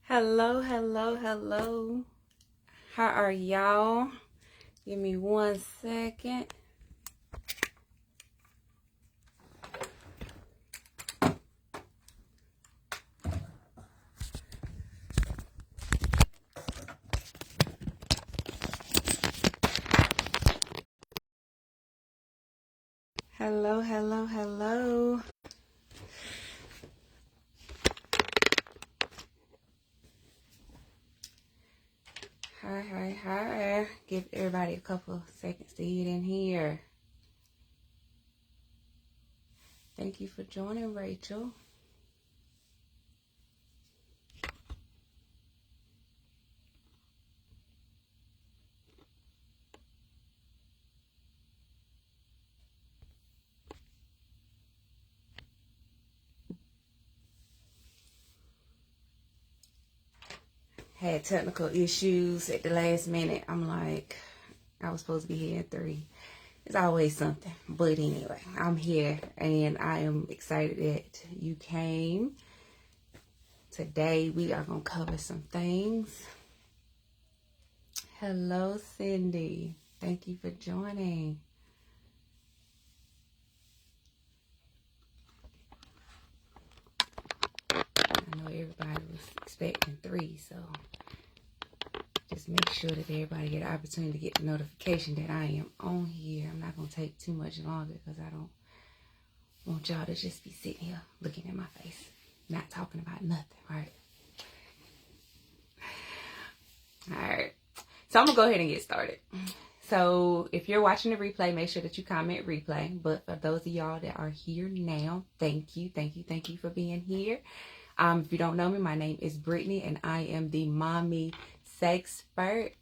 Hello, hello, hello. How are y'all? Give me 1 second. Hello, hello, hello. Hi. Give everybody a couple seconds to get in here. Thank you for joining, Rachel. Had technical issues at the last minute. I'm like, I was supposed to be here at 3. It's always something. But anyway, I'm here and I am excited that you came. Today we are going to cover some things. Hello, Cindy. Thank you for joining. I know everybody was expecting 3, so just make sure that everybody get an opportunity to get the notification that I am on here. I'm not going to take too much longer because I don't want y'all to just be sitting here looking at my face, not talking about nothing, right? All right. So I'm going to go ahead and get started. So if you're watching the replay, make sure that you comment replay. But for those of y'all that are here now, thank you for being here. If you don't know me, my name is Brittany and I am the mommy Sexpert.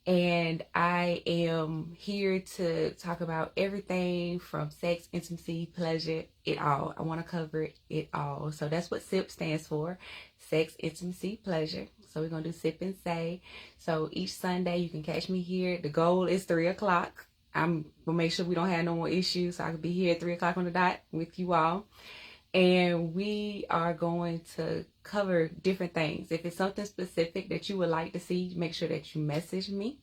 And I am here to talk about everything from sex, intimacy, pleasure, it all. I want to cover it all. So that's what S.I.P stands for. Sex, intimacy, pleasure. So we're going to do S.I.P and say. So each Sunday you can catch me here. The goal is 3 o'clock. I'm going to make sure we don't have no more issues. So I can be here at 3 o'clock on the dot with you all. And we are going to cover different things. If it's something specific that you would like to see, make sure that you message me.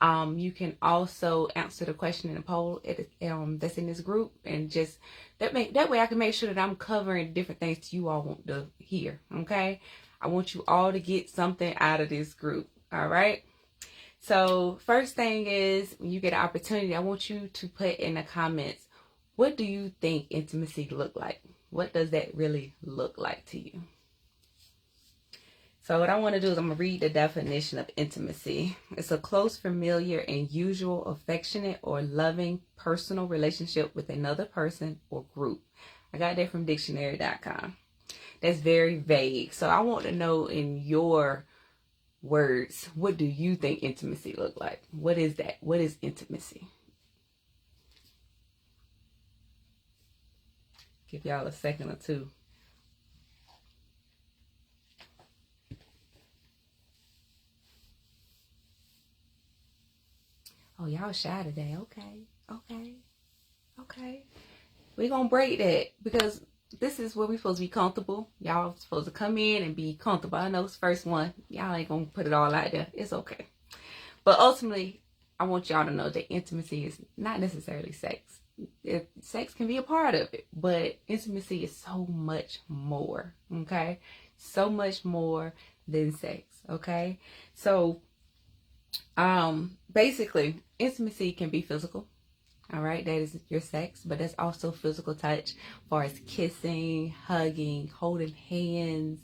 You can also answer the question in the poll that's in this group, and just that way I can make sure that I'm covering different things you all want to hear. Okay, I want you all to get something out of this group. All right. So first thing is, when you get an opportunity, I want you to put in the comments, what do you think intimacy look like? What does that really look like to you? So what I want to do is I'm going to read the definition of intimacy. It's a close, familiar, and usual affectionate or loving personal relationship with another person or group. I got that from dictionary.com. That's very vague. So I want to know in your words, what do you think intimacy look like? What is that? What is intimacy? Give y'all a second or two. Oh, y'all shy today. Okay. We're going to break that because this is where we're supposed to be comfortable. Y'all supposed to come in and be comfortable. I know it's the first one. Y'all ain't going to put it all out there. It's okay. But ultimately, I want y'all to know that intimacy is not necessarily sex. Sex can be a part of it, but intimacy is so much more, okay? So much more than sex, okay? So, basically, intimacy can be physical, all right? That is your sex, but that's also physical touch, as far as kissing, hugging, holding hands,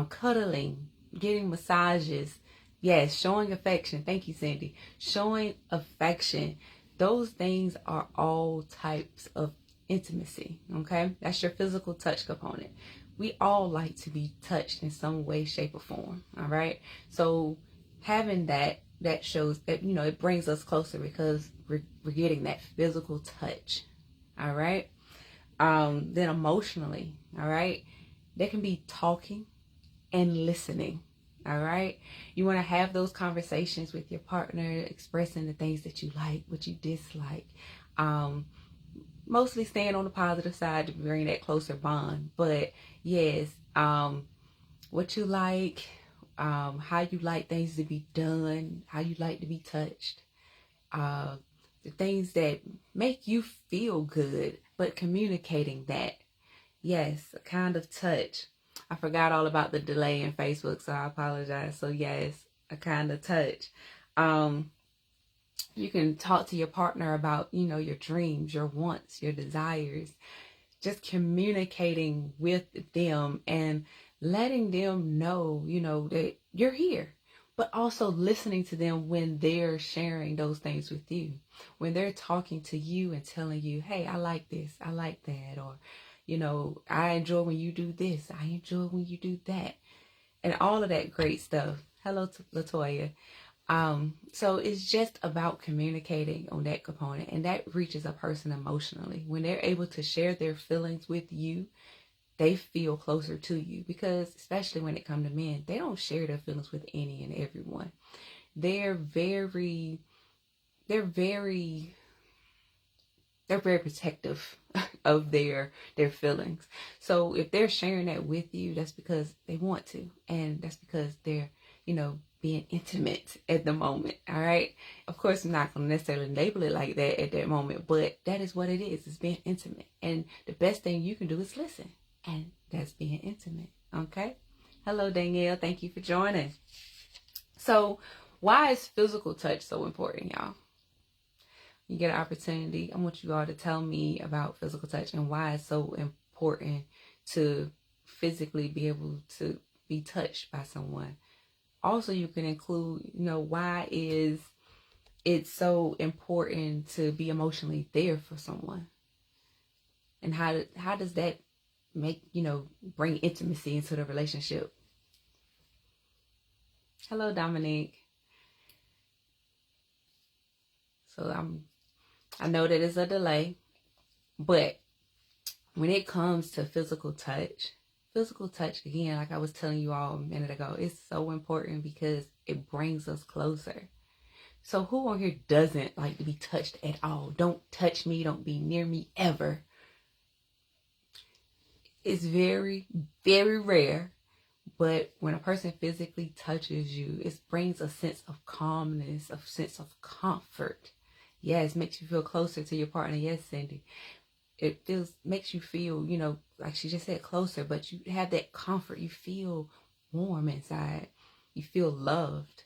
cuddling, getting massages. Yes, showing affection. Thank you, Cindy. Showing affection. Those things are all types of intimacy, okay? That's your physical touch component. We all like to be touched in some way, shape, or form, all right? So having that shows that, it brings us closer because we're getting that physical touch, all right? Then emotionally, all right? There can be talking and listening. All right. You want to have those conversations with your partner, expressing the things that you like, what you dislike. Mostly staying on the positive side to bring that closer bond. But yes, what you like, how you like things to be done, how you like to be touched, the things that make you feel good, but communicating that. Yes, a kind of touch. I forgot all about the delay in Facebook, so I apologize. So yes, a kind of touch. You can talk to your partner about, your dreams, your wants, your desires, just communicating with them and letting them know, that you're here, but also listening to them when they're sharing those things with you, when they're talking to you and telling you, hey, I like this, I like that, or, I enjoy when you do this, I enjoy when you do that, and all of that great stuff. Hello, Latoya. So it's just about communicating on that component, and that reaches a person emotionally. When they're able to share their feelings with you, they feel closer to you, because especially when it comes to men, they don't share their feelings with any and everyone. They're very protective of their feelings. So if they're sharing that with you, that's because they want to, and that's because they're, being intimate at the moment. All right. Of course, I'm not going to necessarily label it like that at that moment, but that is what it is. It's being intimate. And the best thing you can do is listen. And that's being intimate. Okay. Hello, Danielle. Thank you for joining. So why is physical touch so important, y'all? You get an opportunity, I want you all to tell me about physical touch and why it's so important to physically be able to be touched by someone. Also, you can include, why is it so important to be emotionally there for someone? And how does that make, bring intimacy into the relationship? Hello, Dominique. So I know that it's a delay, but when it comes to physical touch, again, like I was telling you all a minute ago, it's so important because it brings us closer. So who on here doesn't like to be touched at all? Don't touch me. Don't be near me ever. It's very, very rare. But when a person physically touches you, it brings a sense of calmness, a sense of comfort. Yes, makes you feel closer to your partner. Yes, Cindy. It makes you feel, like she just said, closer, but you have that comfort. You feel warm inside. You feel loved,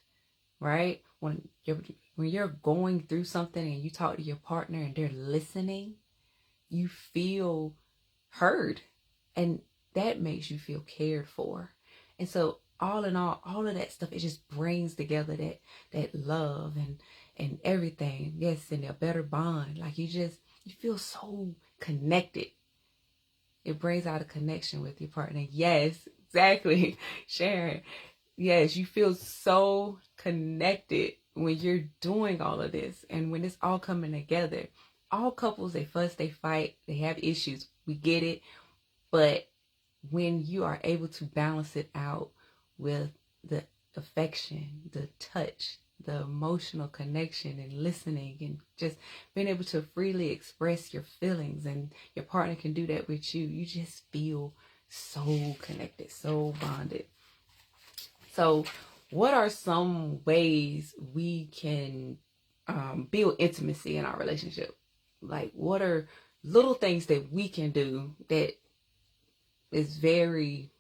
right? When you're going through something and you talk to your partner and they're listening, you feel heard, and that makes you feel cared for. And so all in all of that stuff, it just brings together that love and everything. Yes, and a better bond. Like you feel so connected. It brings out a connection with your partner. Yes, exactly. Sharon. Yes, you feel so connected when you're doing all of this and when it's all coming together. All couples, they fuss, they fight, they have issues. We get it. But when you are able to balance it out with the affection, the touch, the emotional connection and listening and just being able to freely express your feelings, and your partner can do that with you, you just feel so connected, so bonded. So what are some ways we can build intimacy in our relationship? Like, what are little things that we can do that is very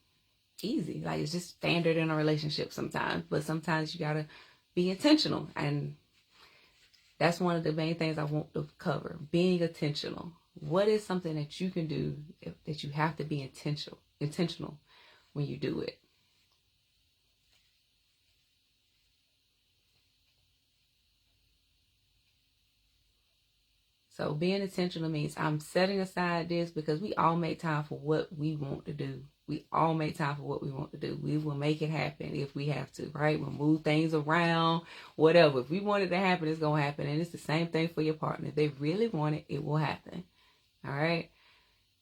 easy? Like, it's just standard in a relationship sometimes, but sometimes you gotta be intentional, and that's one of the main things I want to cover. Being intentional. What is something that you can do that you have to be intentional when you do it? So being intentional means I'm setting aside this, because we all make time for what we want to do. We all make time for what we want to do. We will make it happen if we have to, right? We'll move things around, whatever. If we want it to happen, it's going to happen. And it's the same thing for your partner. If they really want it, it will happen. All right?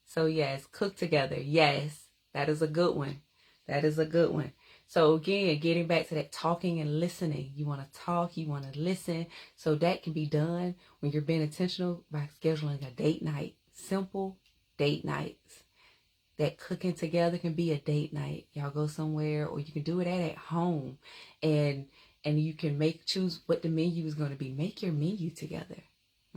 So yes, cook together. Yes, that is a good one. That is a good one. So again, getting back to that talking and listening. You want to talk, you want to listen. So that can be done when you're being intentional by scheduling a date night. Simple date nights. that cooking together can be a date night. Y'all go somewhere, or you can do it at home, and you can choose what the menu is going to be. Make your menu together.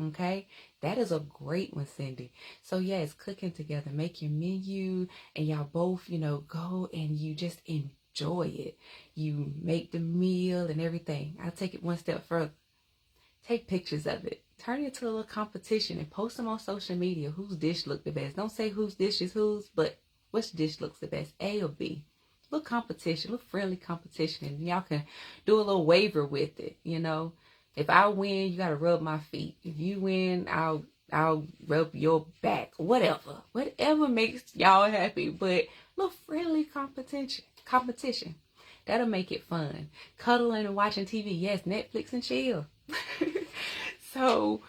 Okay, that is a great one, Cindy. So yes, cooking together, make your menu, and y'all both, go and you just enjoy it. You make the meal and everything. I'll take it one step further. Take pictures of it. Turn it into a little competition and post them on social media. Whose dish looked the best? Don't say whose dish is whose, but which dish looks the best, A or B. Little competition, little friendly competition, and y'all can do a little waiver with it. If I win, you gotta rub my feet. If you win, I'll rub your back. Whatever makes y'all happy. But little friendly competition. That'll make it fun. Cuddling and watching TV. Yes, Netflix and chill. So,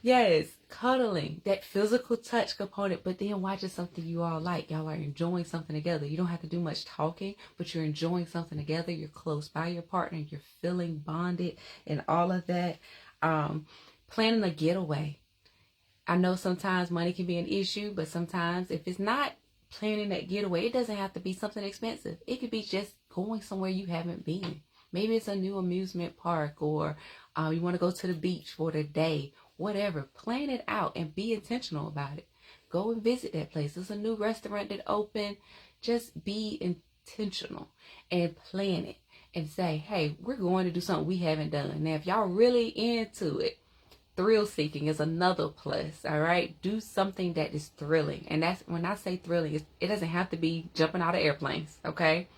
yes, cuddling, that physical touch component, but then watching something you all like. Y'all are enjoying something together. You don't have to do much talking, but you're enjoying something together. You're close by your partner. You're feeling bonded and all of that. Planning a getaway. I know sometimes money can be an issue, but sometimes if it's not planning that getaway, it doesn't have to be something expensive. It could be just going somewhere you haven't been. Maybe it's a new amusement park, or you want to go to the beach for the day, whatever. Plan it out and be intentional about it. Go and visit that place. There's a new restaurant that opened. Just be intentional and plan it and say, hey, we're going to do something we haven't done. Now, if y'all really into it, thrill seeking is another plus. All right. Do something that is thrilling. And that's when I say thrilling, it doesn't have to be jumping out of airplanes. Okay.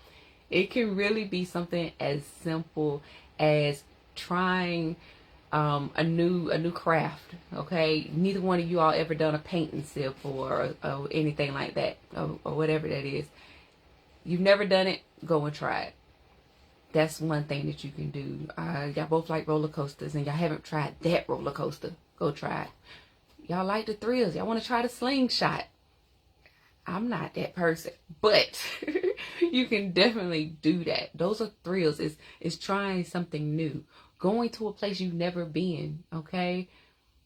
It can really be something as simple as trying a new craft. Okay, neither one of you all ever done a paint and sip or anything like that, or whatever that is. You've never done it, go and try it. That's one thing that you can do. Y'all both like roller coasters, and y'all haven't tried that roller coaster. Go try it. Y'all like the thrills. Y'all want to try the slingshot. I'm not that person, but you can definitely do that. Those are thrills. It's trying something new. Going to a place you've never been, okay?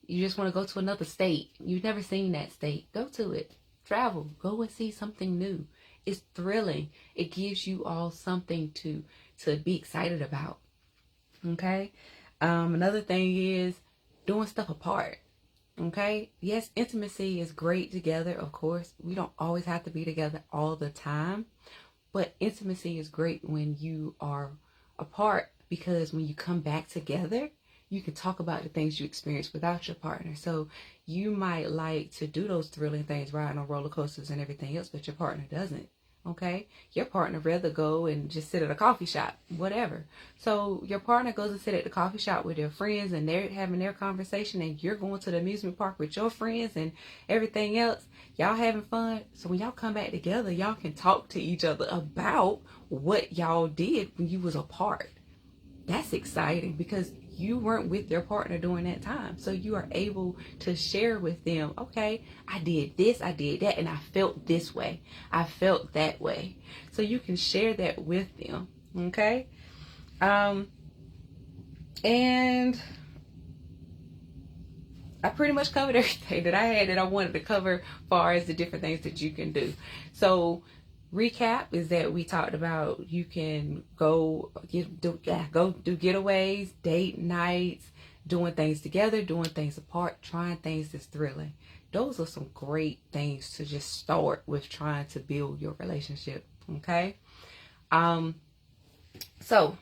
You just want to go to another state. You've never seen that state. Go to it. Travel. Go and see something new. It's thrilling. It gives you all something to be excited about, okay? Another thing is doing stuff apart. Okay. Yes, intimacy is great together, of course. We don't always have to be together all the time. But intimacy is great when you are apart, because when you come back together, you can talk about the things you experienced without your partner. So you might like to do those thrilling things, riding on roller coasters and everything else, but your partner doesn't. Okay, your partner rather go and just sit at a coffee shop, whatever. So your partner goes and sit at the coffee shop with their friends, and they're having their conversation, and you're going to the amusement park with your friends and everything else. Y'all having fun. So when y'all come back together, y'all can talk to each other about what y'all did when you was apart. That's exciting, because you weren't with your partner during that time. So you are able to share with them, okay, I did this, I did that, and I felt this way. I felt that way. So you can share that with them, okay? And I pretty much covered everything that I wanted to cover as far as the different things that you can do. So recap is that we talked about you can go do getaways, date nights, doing things together, doing things apart, trying things that's thrilling. Those are some great things to just start with trying to build your relationship. Okay. So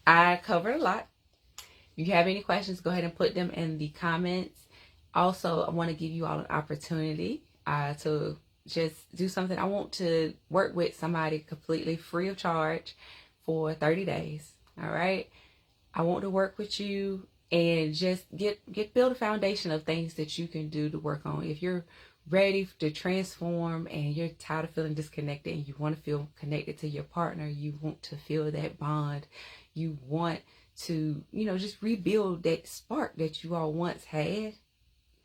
I covered a lot. If you have any questions, go ahead and put them in the comments. Also, I want to give you all an opportunity to just do something. I want to work with somebody completely free of charge for 30 days. All right. I want to work with you and just build a foundation of things that you can do to work on. If you're ready to transform and you're tired of feeling disconnected and you want to feel connected to your partner, you want to feel that bond, you want to, just rebuild that spark that you all once had,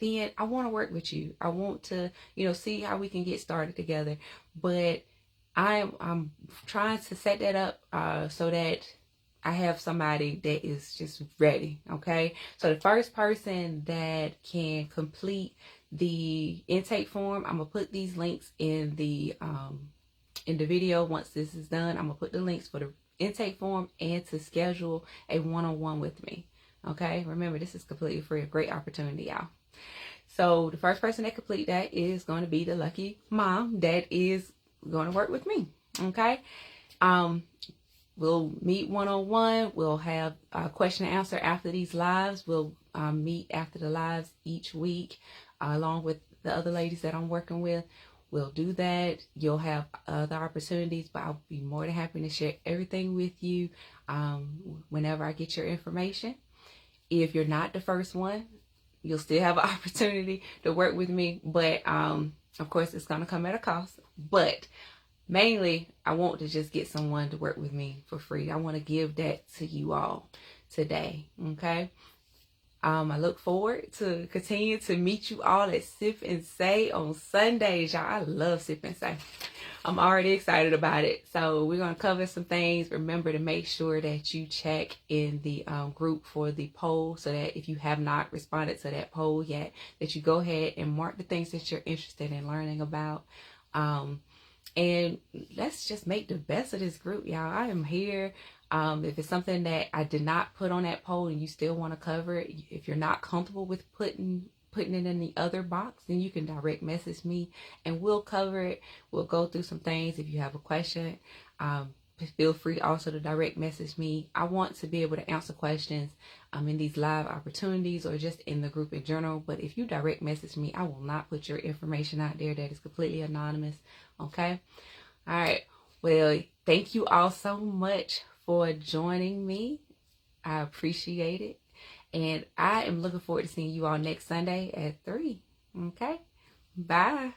then I want to work with you. I want to, see how we can get started together. But I'm trying to set that up so that I have somebody that is just ready. Okay. So the first person that can complete The intake form, I'm gonna put these links in the video. Once this is done, I'm gonna put the links for the intake form and to schedule a one-on-one with me. Okay, remember, this is completely free. A great opportunity, y'all. So the first person that complete that is going to be the lucky mom that is going to work with me. Okay, we'll meet one-on-one. We'll have a question and answer after these lives. We'll meet after the lives each week, along with the other ladies that I'm working with. We'll do that. You'll have other opportunities, but I'll be more than happy to share everything with you whenever I get your information. If you're not the first one, you'll still have an opportunity to work with me, but of course it's going to come at a cost. But mainly, I want to just get someone to work with me for free. I want to give that to you all today, okay? I look forward to continue to meet you all at Sip and Say on Sundays, y'all. I love Sip and Say. I'm already excited about it. So we're going to cover some things. Remember to make sure that you check in the group for the poll, so that if you have not responded to that poll yet, that you go ahead and mark the things that you're interested in learning about. And let's just make the best of this group, y'all. I am here. If it's something that I did not put on that poll and you still want to cover it, if you're not comfortable with putting it in the other box, then you can direct message me and we'll cover it. We'll go through some things. If you have a question, feel free also to direct message me. I want to be able to answer questions in these live opportunities or just in the group in general. But if you direct message me, I will not put your information out there that is completely anonymous. Okay? All right. Well, thank you all so much for joining me. I appreciate it. And I am looking forward to seeing you all next Sunday at 3. Okay? Bye.